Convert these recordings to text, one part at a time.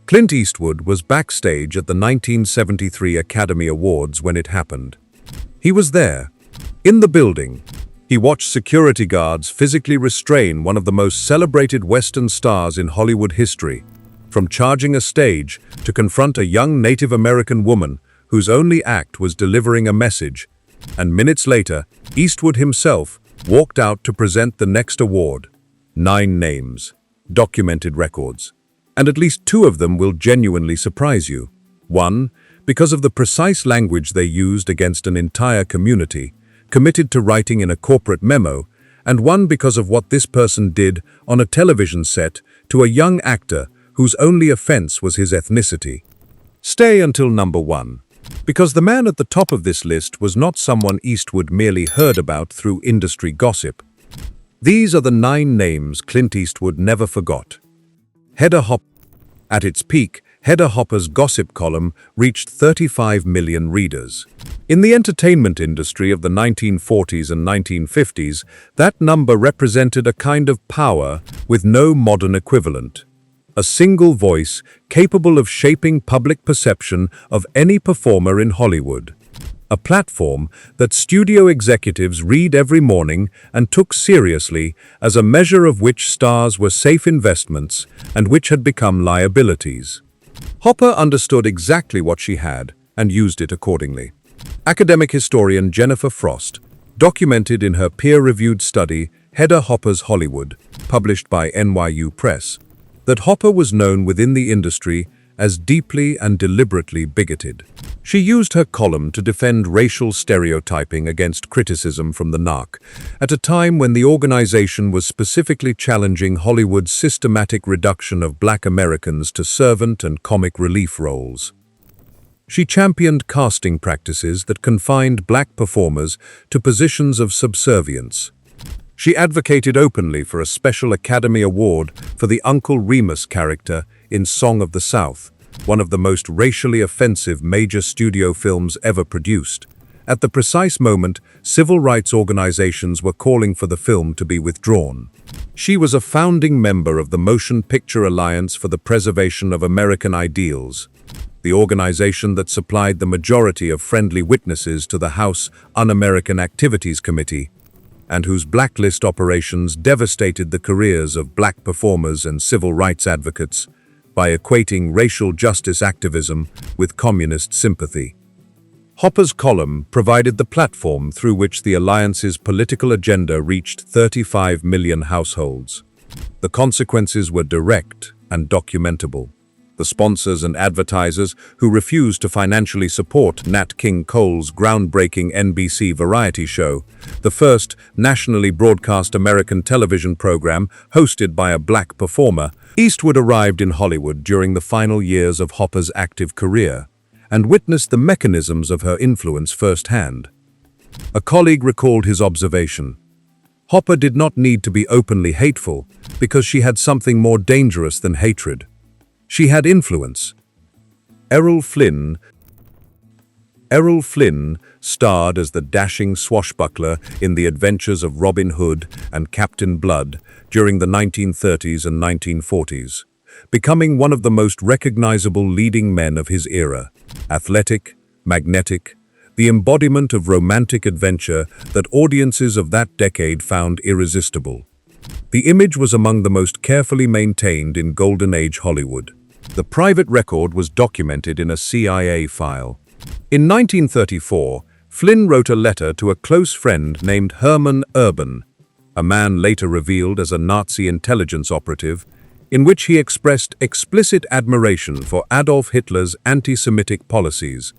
Clint Eastwood was backstage at the 1973 Academy Awards when it happened. He was there, in the building. He watched security guards physically restrain one of the most celebrated Western stars in Hollywood history, from charging a stage to confront a young Native American woman whose only act was delivering a message, and minutes later, Eastwood himself walked out to present the next award. 9 names, documented records, and at least 2 of them will genuinely surprise you. 1, because of the precise language they used against an entire community, committed to writing in a corporate memo, and 1 because of what this person did on a television set to a young actor whose only offense was his ethnicity. Stay until number 1, because the man at the top of this list was not someone Eastwood merely heard about through industry gossip. These are the 9 names Clint Eastwood never forgot. Hedda Hopper. At its peak, Hedda Hopper's gossip column reached 35 million readers. In the entertainment industry of the 1940s and 1950s, that number represented a kind of power with no modern equivalent. A single voice capable of shaping public perception of any performer in Hollywood. A platform that studio executives read every morning and took seriously as a measure of which stars were safe investments and which had become liabilities. Hopper understood exactly what she had and used it accordingly. Academic historian Jennifer Frost documented in her peer-reviewed study Hedda Hopper's Hollywood, published by NYU Press, that Hopper was known within the industry as deeply and deliberately bigoted. She used her column to defend racial stereotyping against criticism from the NARC, at a time when the organization was specifically challenging Hollywood's systematic reduction of Black Americans to servant and comic relief roles. She championed casting practices that confined Black performers to positions of subservience. She advocated openly for a special Academy Award for the Uncle Remus character in Song of the South, one of the most racially offensive major studio films ever produced. At the precise moment, civil rights organizations were calling for the film to be withdrawn. She was a founding member of the Motion Picture Alliance for the Preservation of American Ideals, the organization that supplied the majority of friendly witnesses to the House Un-American Activities Committee, and whose blacklist operations devastated the careers of Black performers and civil rights advocates by equating racial justice activism with communist sympathy. Hopper's column provided the platform through which the Alliance's political agenda reached 35 million households. The consequences were direct and documentable. The sponsors and advertisers who refused to financially support Nat King Cole's groundbreaking NBC variety show, the first nationally broadcast American television program hosted by a Black performer, Eastwood arrived in Hollywood during the final years of Hopper's active career and witnessed the mechanisms of her influence firsthand. A colleague recalled his observation. Hopper did not need to be openly hateful because she had something more dangerous than hatred. She had influence. Errol Flynn starred as the dashing swashbuckler in the adventures of Robin Hood and Captain Blood during the 1930s and 1940s, becoming one of the most recognizable leading men of his era. Athletic, magnetic, the embodiment of romantic adventure that audiences of that decade found irresistible. The image was among the most carefully maintained in Golden Age Hollywood. The private record was documented in a CIA file. In 1934, Flynn wrote a letter to a close friend named Hermann Urban, a man later revealed as a Nazi intelligence operative, in which he expressed explicit admiration for Adolf Hitler's anti-Semitic policies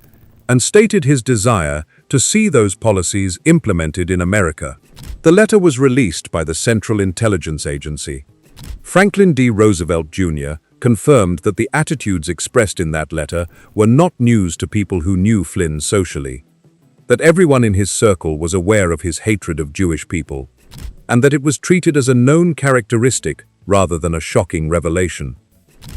and stated his desire to see those policies implemented in America. The letter was released by the Central Intelligence Agency. Franklin D. Roosevelt, Jr. confirmed that the attitudes expressed in that letter were not news to people who knew Flynn socially, that everyone in his circle was aware of his hatred of Jewish people, and that it was treated as a known characteristic rather than a shocking revelation.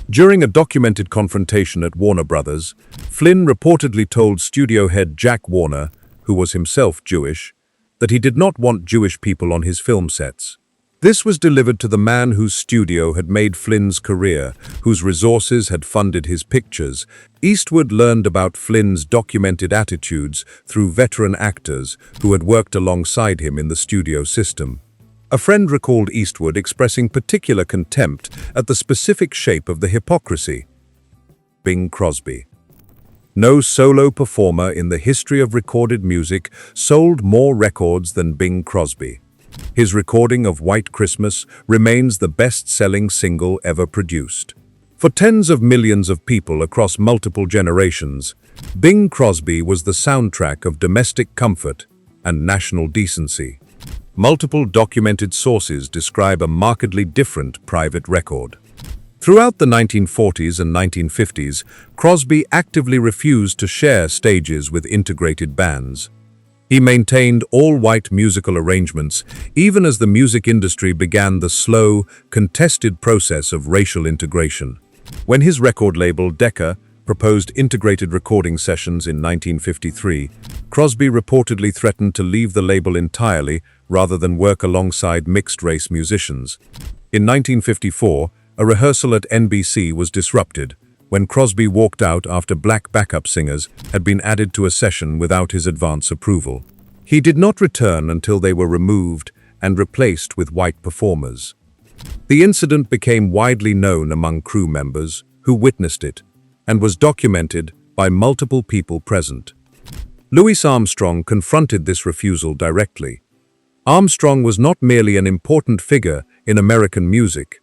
During a documented confrontation at Warner Brothers, Flynn reportedly told studio head Jack Warner, who was himself Jewish, that he did not want Jewish people on his film sets. This was delivered to the man whose studio had made Flynn's career, whose resources had funded his pictures. Eastwood learned about Flynn's documented attitudes through veteran actors who had worked alongside him in the studio system. A friend recalled Eastwood expressing particular contempt at the specific shape of the hypocrisy. Bing Crosby. No solo performer in the history of recorded music sold more records than Bing Crosby. His recording of White Christmas remains the best-selling single ever produced. For tens of millions of people across multiple generations, Bing Crosby was the soundtrack of domestic comfort and national decency. Multiple documented sources describe a markedly different private record. Throughout the 1940s and 1950s, Crosby actively refused to share stages with integrated bands. He maintained all-white musical arrangements, even as the music industry began the slow, contested process of racial integration. When his record label, Decca, proposed integrated recording sessions in 1953, Crosby reportedly threatened to leave the label entirely rather than work alongside mixed-race musicians. In 1954, a rehearsal at NBC was disrupted when Crosby walked out after black backup singers had been added to a session without his advance approval. He did not return until they were removed and replaced with white performers. The incident became widely known among crew members who witnessed it and was documented by multiple people present. Louis Armstrong confronted this refusal directly. Armstrong was not merely an important figure in American music.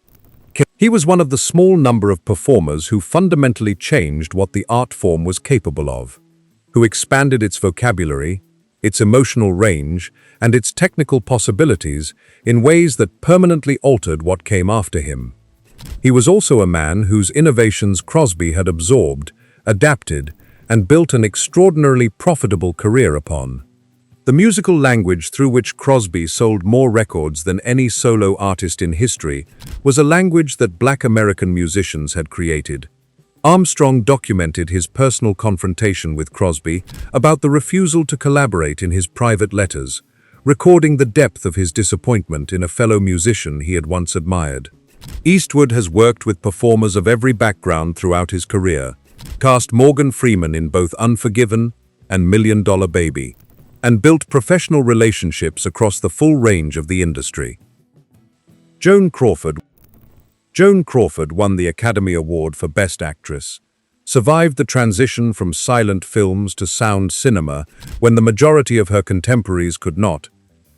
He was one of the small number of performers who fundamentally changed what the art form was capable of, who expanded its vocabulary, its emotional range, and its technical possibilities in ways that permanently altered what came after him. He was also a man whose innovations Crosby had absorbed, adapted, and built an extraordinarily profitable career upon. The musical language through which Crosby sold more records than any solo artist in history was a language that Black American musicians had created. Armstrong documented his personal confrontation with Crosby about the refusal to collaborate in his private letters, recording the depth of his disappointment in a fellow musician he had once admired. Eastwood has worked with performers of every background throughout his career, cast Morgan Freeman in both Unforgiven and $1 Million Baby, and built professional relationships across the full range of the industry. Joan Crawford. Joan Crawford won the Academy Award for Best Actress, survived the transition from silent films to sound cinema when the majority of her contemporaries could not,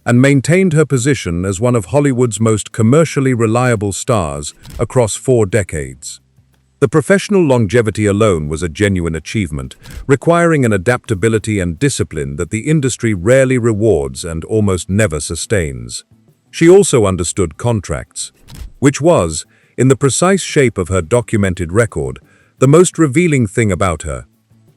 and maintained her position as one of Hollywood's most commercially reliable stars across 4 decades. The professional longevity alone was a genuine achievement, requiring an adaptability and discipline that the industry rarely rewards and almost never sustains. She also understood contracts, which was, in the precise shape of her documented record, the most revealing thing about her.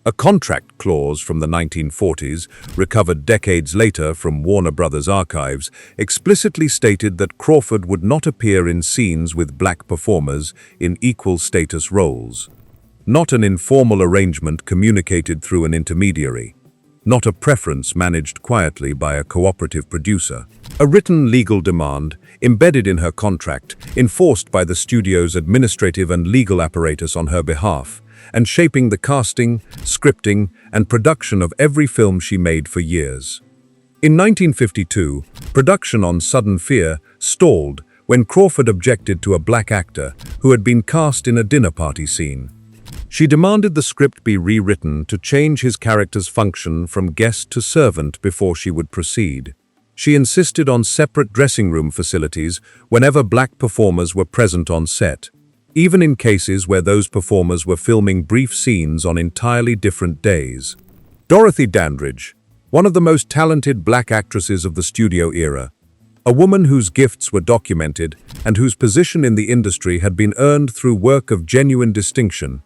A contract clause from the 1940s, recovered decades later from Warner Brothers archives, explicitly stated that Crawford would not appear in scenes with black performers in equal status roles. Not an informal arrangement communicated through an intermediary. Not a preference managed quietly by a cooperative producer. A written legal demand, embedded in her contract, enforced by the studio's administrative and legal apparatus on her behalf, and shaping the casting, scripting, and production of every film she made for years. In 1952, production on Sudden Fear stalled when Crawford objected to a black actor who had been cast in a dinner party scene. She demanded the script be rewritten to change his character's function from guest to servant before she would proceed. She insisted on separate dressing room facilities whenever black performers were present on set, even in cases where those performers were filming brief scenes on entirely different days. Dorothy Dandridge, one of the most talented black actresses of the studio era, a woman whose gifts were documented and whose position in the industry had been earned through work of genuine distinction,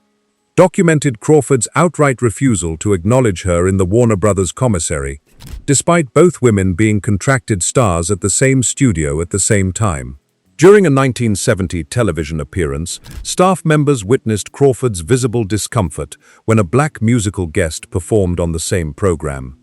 documented Crawford's outright refusal to acknowledge her in the Warner Brothers commissary, despite both women being contracted stars at the same studio at the same time. During a 1970 television appearance, staff members witnessed Crawford's visible discomfort when a black musical guest performed on the same program.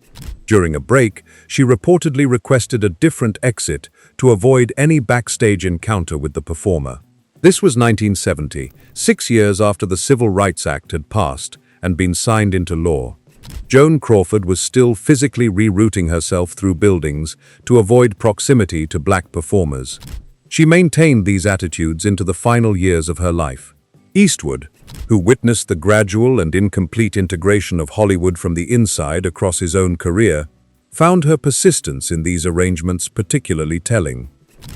During a break, she reportedly requested a different exit to avoid any backstage encounter with the performer. This was 1970, 6 years after the Civil Rights Act had passed and been signed into law. Joan Crawford was still physically rerouting herself through buildings to avoid proximity to black performers. She maintained these attitudes into the final years of her life. Eastwood, who witnessed the gradual and incomplete integration of Hollywood from the inside across his own career, found her persistence in these arrangements particularly telling.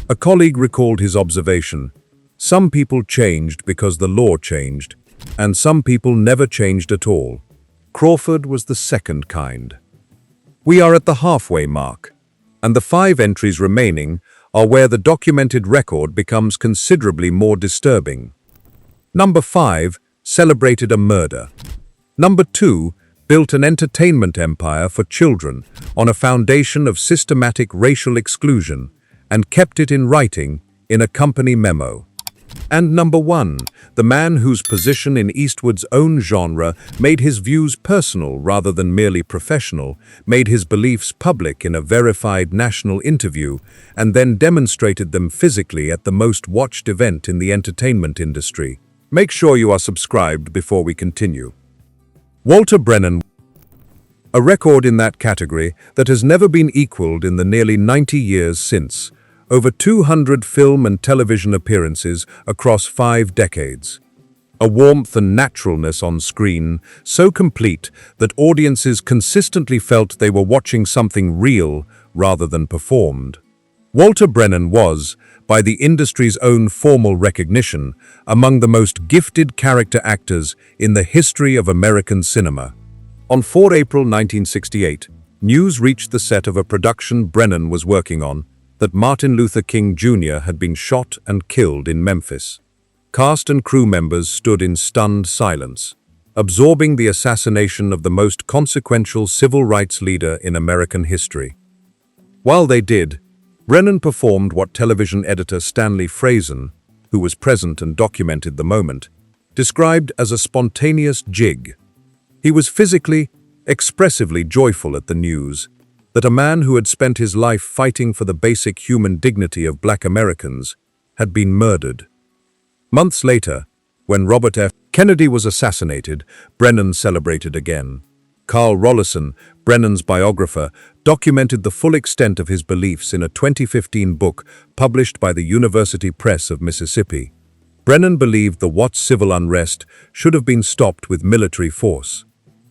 A colleague recalled his observation: "Some people changed because the law changed, and some people never changed at all." Crawford was the second kind. We are at the halfway mark, and the 5 entries remaining are where the documented record becomes considerably more disturbing. Number 5 celebrated a murder. Number 2 built an entertainment empire for children on a foundation of systematic racial exclusion and kept it in writing in a company memo. And number 1, the man whose position in Eastwood's own genre made his views personal rather than merely professional, made his beliefs public in a verified national interview, and then demonstrated them physically at the most watched event in the entertainment industry. Make sure you are subscribed before we continue. Walter Brennan, a record in that category that has never been equaled in the nearly 90 years since. Over 200 film and television appearances across 5 decades. A warmth and naturalness on screen so complete that audiences consistently felt they were watching something real rather than performed. Walter Brennan was, by the industry's own formal recognition, among the most gifted character actors in the history of American cinema. On 4 April 1968, news reached the set of a production Brennan was working on that Martin Luther King Jr. had been shot and killed in Memphis. Cast and crew members stood in stunned silence, absorbing the assassination of the most consequential civil rights leader in American history. While they did, Brennan performed what television editor Stanley Frazen, who was present and documented the moment, described as a spontaneous jig. He was physically, expressively joyful at the news that a man who had spent his life fighting for the basic human dignity of Black Americans had been murdered. Months later, when Robert F. Kennedy was assassinated, Brennan celebrated again. Carl Rollison, Brennan's biographer, documented the full extent of his beliefs in a 2015 book published by the University Press of Mississippi. Brennan believed the Watts civil unrest should have been stopped with military force.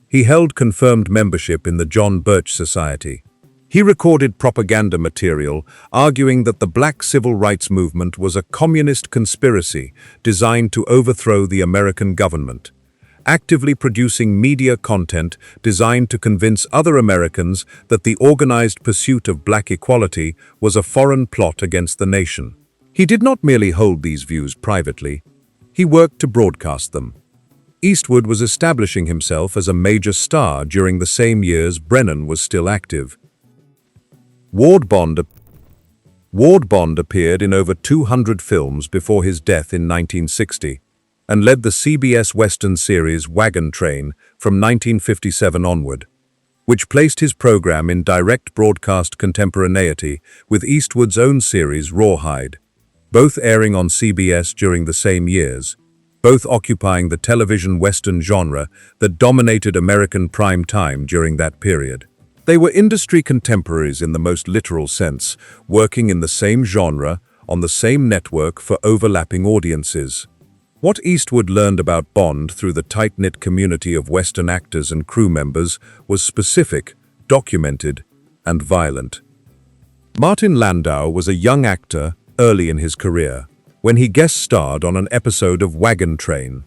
He held confirmed membership in the John Birch Society. He recorded propaganda material arguing that the Black civil rights movement was a communist conspiracy designed to overthrow the American government, actively producing media content designed to convince other Americans that the organized pursuit of Black equality was a foreign plot against the nation. He did not merely hold these views privately, he worked to broadcast them. Eastwood was establishing himself as a major star during the same years Brennan was still active. Ward Bond appeared in over 200 films before his death in 1960 and led the CBS Western series Wagon Train from 1957 onward, which placed his program in direct broadcast contemporaneity with Eastwood's own series Rawhide, both airing on CBS during the same years, both occupying the television Western genre that dominated American prime time during that period. They were industry contemporaries in the most literal sense, working in the same genre, on the same network for overlapping audiences. What Eastwood learned about Bond through the tight-knit community of Western actors and crew members was specific, documented, and violent. Martin Landau was a young actor early in his career, when he guest-starred on an episode of Wagon Train.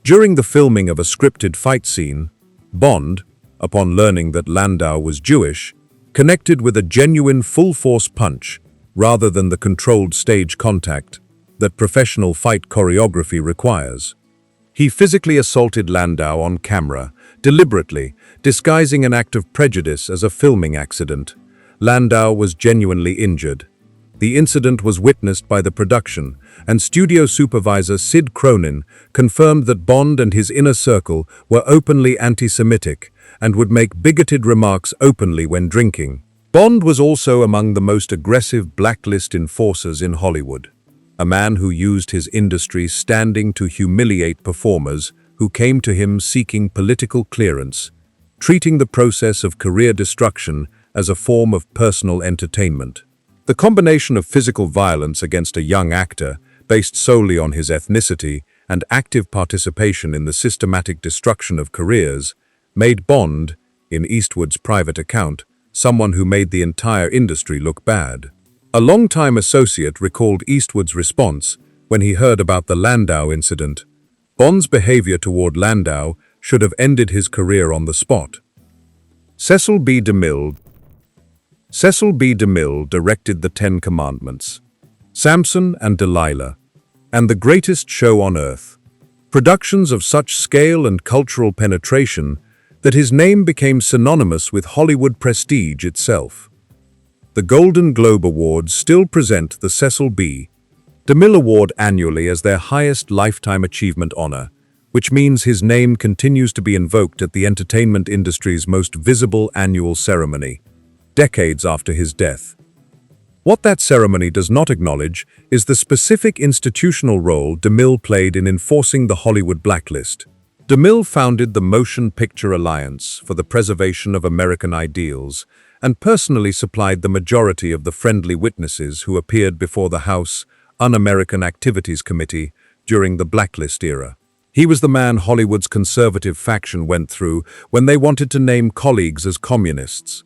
During the filming of a scripted fight scene, Bond, upon learning that Landau was Jewish, connected with a genuine full-force punch rather than the controlled stage contact that professional fight choreography requires. He physically assaulted Landau on camera, deliberately, disguising an act of prejudice as a filming accident. Landau was genuinely injured. The incident was witnessed by the production, and studio supervisor Sid Cronin confirmed that Bond and his inner circle were openly anti-Semitic and would make bigoted remarks openly when drinking. Bond was also among the most aggressive blacklist enforcers in Hollywood, a man who used his industry's standing to humiliate performers who came to him seeking political clearance, treating the process of career destruction as a form of personal entertainment. The combination of physical violence against a young actor, based solely on his ethnicity, and active participation in the systematic destruction of careers, made Bond, in Eastwood's private account, someone who made the entire industry look bad. A longtime associate recalled Eastwood's response when he heard about the Landau incident. Bond's behavior toward Landau should have ended his career on the spot. Cecil B. DeMille directed The Ten Commandments, Samson and Delilah, and The Greatest Show on Earth, productions of such scale and cultural penetration that his name became synonymous with Hollywood prestige itself. The Golden Globe Awards still present the Cecil B. DeMille Award annually as their highest lifetime achievement honor, which means his name continues to be invoked at the entertainment industry's most visible annual ceremony, decades after his death. What that ceremony does not acknowledge is the specific institutional role DeMille played in enforcing the Hollywood blacklist. DeMille founded the Motion Picture Alliance for the Preservation of American Ideals and personally supplied the majority of the friendly witnesses who appeared before the House Un-American Activities Committee during the blacklist era. He was the man Hollywood's conservative faction went through when they wanted to name colleagues as communists,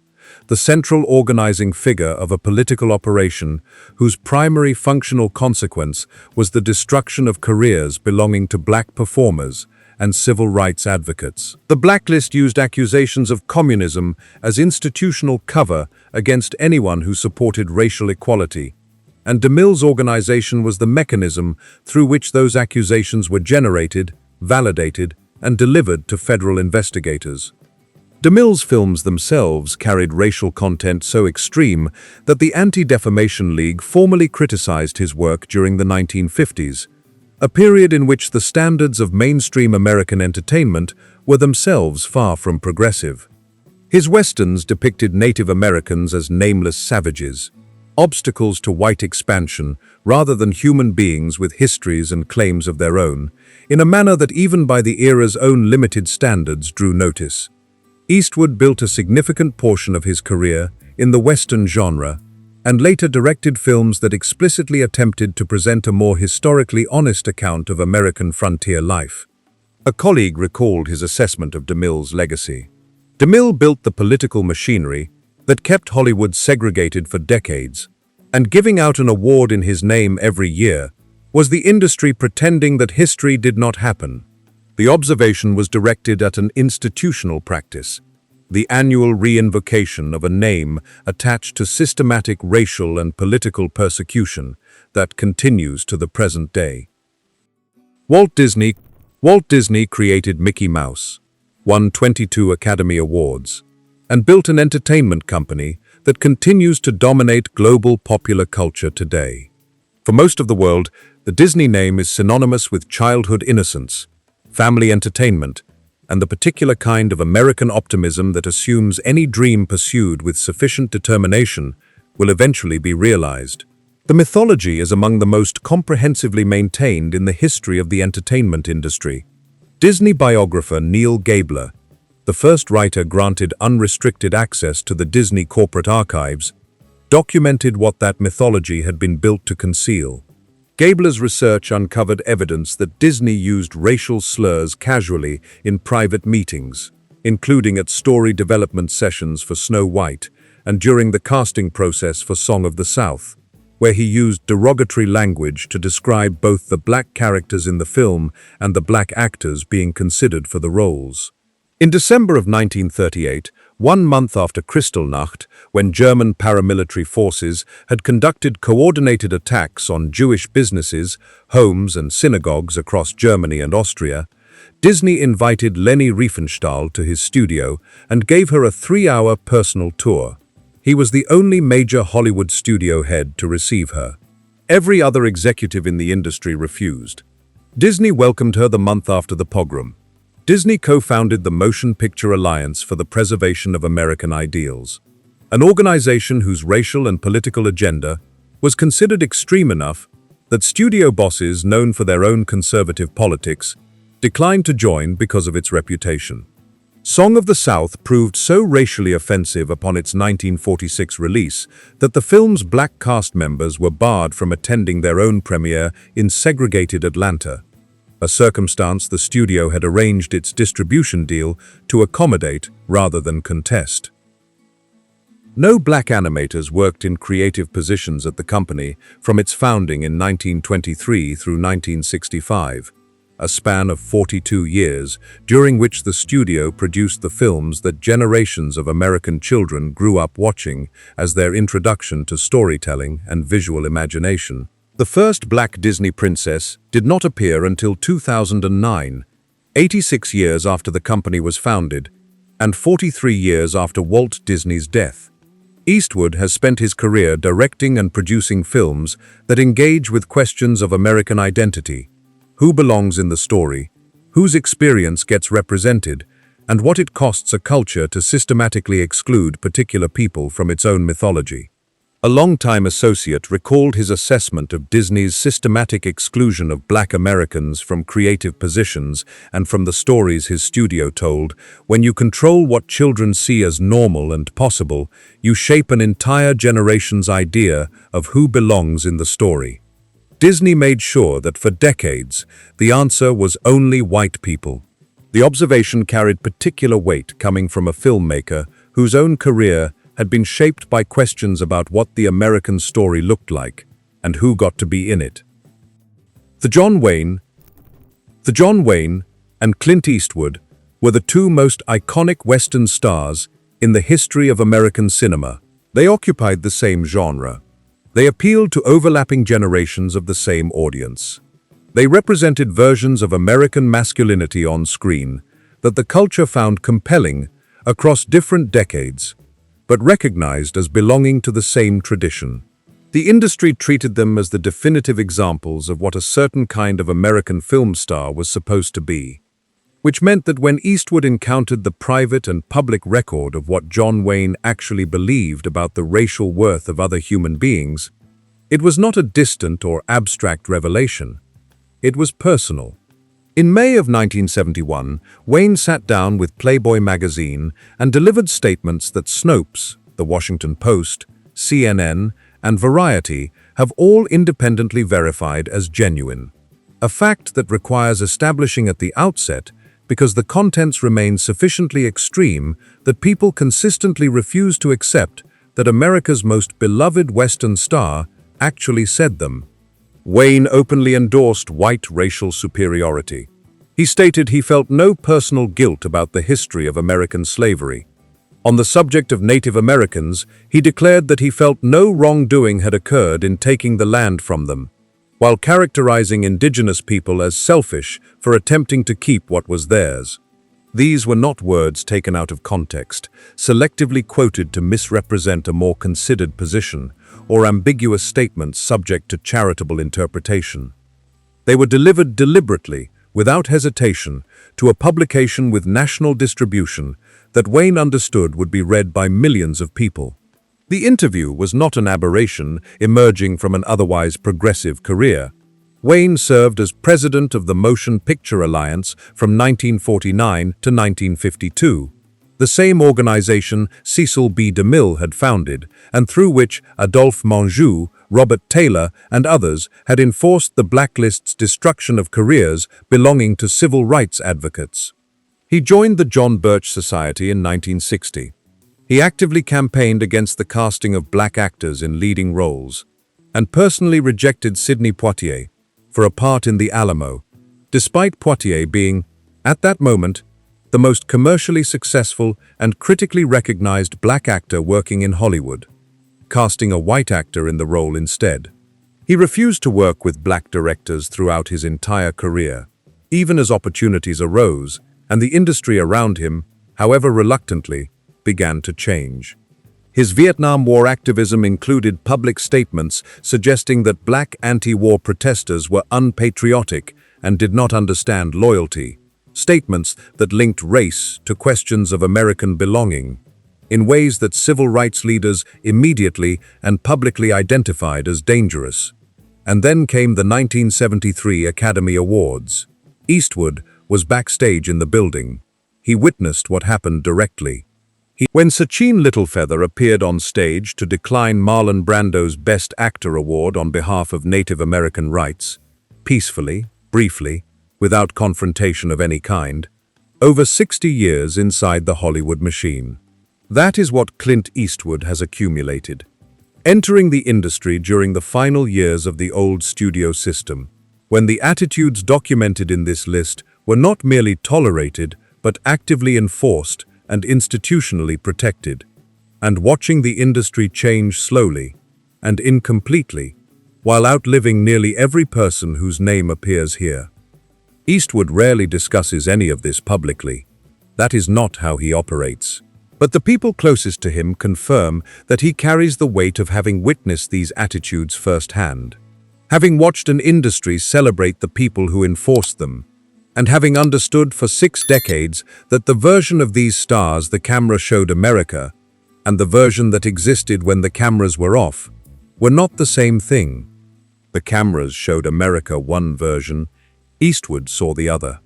the central organizing figure of a political operation whose primary functional consequence was the destruction of careers belonging to black performers and civil rights advocates. The blacklist used accusations of communism as institutional cover against anyone who supported racial equality, and DeMille's organization was the mechanism through which those accusations were generated, validated, and delivered to federal investigators. DeMille's films themselves carried racial content so extreme that the Anti-Defamation League formally criticized his work during the 1950s, a period in which the standards of mainstream American entertainment were themselves far from progressive. His westerns depicted Native Americans as nameless savages, obstacles to white expansion rather than human beings with histories and claims of their own, in a manner that even by the era's own limited standards drew notice. Eastwood built a significant portion of his career in the Western genre, and later directed films that explicitly attempted to present a more historically honest account of American frontier life. A colleague recalled his assessment of DeMille's legacy. DeMille built the political machinery that kept Hollywood segregated for decades, and giving out an award in his name every year was the industry pretending that history did not happen. The observation was directed at an institutional practice, the annual reinvocation of a name attached to systematic racial and political persecution that continues to the present day. Walt Disney created Mickey Mouse, won 22 Academy Awards, and built an entertainment company that continues to dominate global popular culture today. For most of the world, the Disney name is synonymous with childhood innocence, family entertainment, and the particular kind of American optimism that assumes any dream pursued with sufficient determination will eventually be realized. The mythology is among the most comprehensively maintained in the history of the entertainment industry. Disney biographer Neil Gabler, the first writer granted unrestricted access to the Disney corporate archives, documented what that mythology had been built to conceal. Gabler's research uncovered evidence that Disney used racial slurs casually in private meetings, including at story development sessions for Snow White and during the casting process for Song of the South, where he used derogatory language to describe both the black characters in the film and the black actors being considered for the roles. In December of 1938, 1 month after Kristallnacht, when German paramilitary forces had conducted coordinated attacks on Jewish businesses, homes and synagogues across Germany and Austria, Disney invited Leni Riefenstahl to his studio and gave her a 3-hour personal tour. He was the only major Hollywood studio head to receive her. Every other executive in the industry refused. Disney welcomed her the month after the pogrom. Disney co-founded the Motion Picture Alliance for the Preservation of American Ideals, an organization whose racial and political agenda was considered extreme enough that studio bosses known for their own conservative politics declined to join because of its reputation. Song of the South proved so racially offensive upon its 1946 release that the film's black cast members were barred from attending their own premiere in segregated Atlanta, a circumstance the studio had arranged its distribution deal to accommodate rather than contest. No black animators worked in creative positions at the company from its founding in 1923 through 1965. A span of 42 years, during which the studio produced the films that generations of American children grew up watching as their introduction to storytelling and visual imagination. The first black Disney princess did not appear until 2009, 86 years after the company was founded, and 43 years after Walt Disney's death. Eastwood has spent his career directing and producing films that engage with questions of American identity: who belongs in the story, whose experience gets represented, and what it costs a culture to systematically exclude particular people from its own mythology. A longtime associate recalled his assessment of Disney's systematic exclusion of black Americans from creative positions and from the stories his studio told. When you control what children see as normal and possible, you shape an entire generation's idea of who belongs in the story. Disney made sure that for decades, the answer was only white people. The observation carried particular weight coming from a filmmaker whose own career had been shaped by questions about what the American story looked like and who got to be in it. John Wayne and Clint Eastwood were the two most iconic Western stars in the history of American cinema. They occupied the same genre. They appealed to overlapping generations of the same audience. They represented versions of American masculinity on screen that the culture found compelling across different decades, but recognized as belonging to the same tradition. The industry treated them as the definitive examples of what a certain kind of American film star was supposed to be, which meant that when Eastwood encountered the private and public record of what John Wayne actually believed about the racial worth of other human beings, it was not a distant or abstract revelation. It was personal. In May of 1971, Wayne sat down with Playboy magazine and delivered statements that Snopes, The Washington Post, CNN, and Variety have all independently verified as genuine, a fact that requires establishing at the outset because the contents remain sufficiently extreme that people consistently refuse to accept that America's most beloved Western star actually said them. Wayne openly endorsed white racial superiority. He stated he felt no personal guilt about the history of American slavery. On the subject of Native Americans, he declared that he felt no wrongdoing had occurred in taking the land from them, while characterizing indigenous people as selfish for attempting to keep what was theirs. These were not words taken out of context, selectively quoted to misrepresent a more considered position, or ambiguous statements subject to charitable interpretation. They were delivered deliberately, without hesitation, to a publication with national distribution that Wayne understood would be read by millions of people. The interview was not an aberration emerging from an otherwise progressive career. Wayne served as president of the Motion Picture Alliance from 1949 to 1952, the same organization Cecil B. DeMille had founded, and through which Adolphe Menjou, Robert Taylor, and others had enforced the blacklist's destruction of careers belonging to civil rights advocates. He joined the John Birch Society in 1960. He actively campaigned against the casting of black actors in leading roles, and personally rejected Sidney Poitier for a part in The Alamo, despite Poitier being, at that moment, the most commercially successful and critically recognized black actor working in Hollywood, casting a white actor in the role instead. He refused to work with black directors throughout his entire career, even as opportunities arose, and the industry around him, however reluctantly, began to change. His Vietnam War activism included public statements suggesting that black anti-war protesters were unpatriotic and did not understand loyalty, statements that linked race to questions of American belonging, in ways that civil rights leaders immediately and publicly identified as dangerous. And then came the 1973 Academy Awards. Eastwood was backstage in the building. He witnessed what happened directly. When Sachin Littlefeather appeared on stage to decline Marlon Brando's Best Actor award on behalf of Native American rights, peacefully, briefly, without confrontation of any kind, over 60 years inside the Hollywood machine. That is what Clint Eastwood has accumulated. Entering the industry during the final years of the old studio system, when the attitudes documented in this list were not merely tolerated, but actively enforced and institutionally protected, and watching the industry change slowly and incompletely, while outliving nearly every person whose name appears here. Eastwood rarely discusses any of this publicly. That is not how he operates. But the people closest to him confirm that he carries the weight of having witnessed these attitudes firsthand, having watched an industry celebrate the people who enforced them, and having understood for 6 decades that the version of these stars the camera showed America and the version that existed when the cameras were off were not the same thing. The cameras showed America one version, Eastwood saw the other.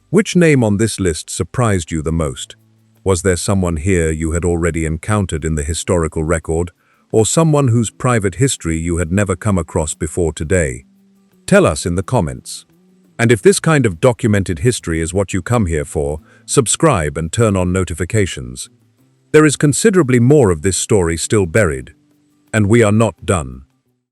Which name on this list surprised you the most? Was there someone here you had already encountered in the historical record, or someone whose private history you had never come across before today? Tell us in the comments. And if this kind of documented history is what you come here for, subscribe and turn on notifications. There is considerably more of this story still buried, and we are not done.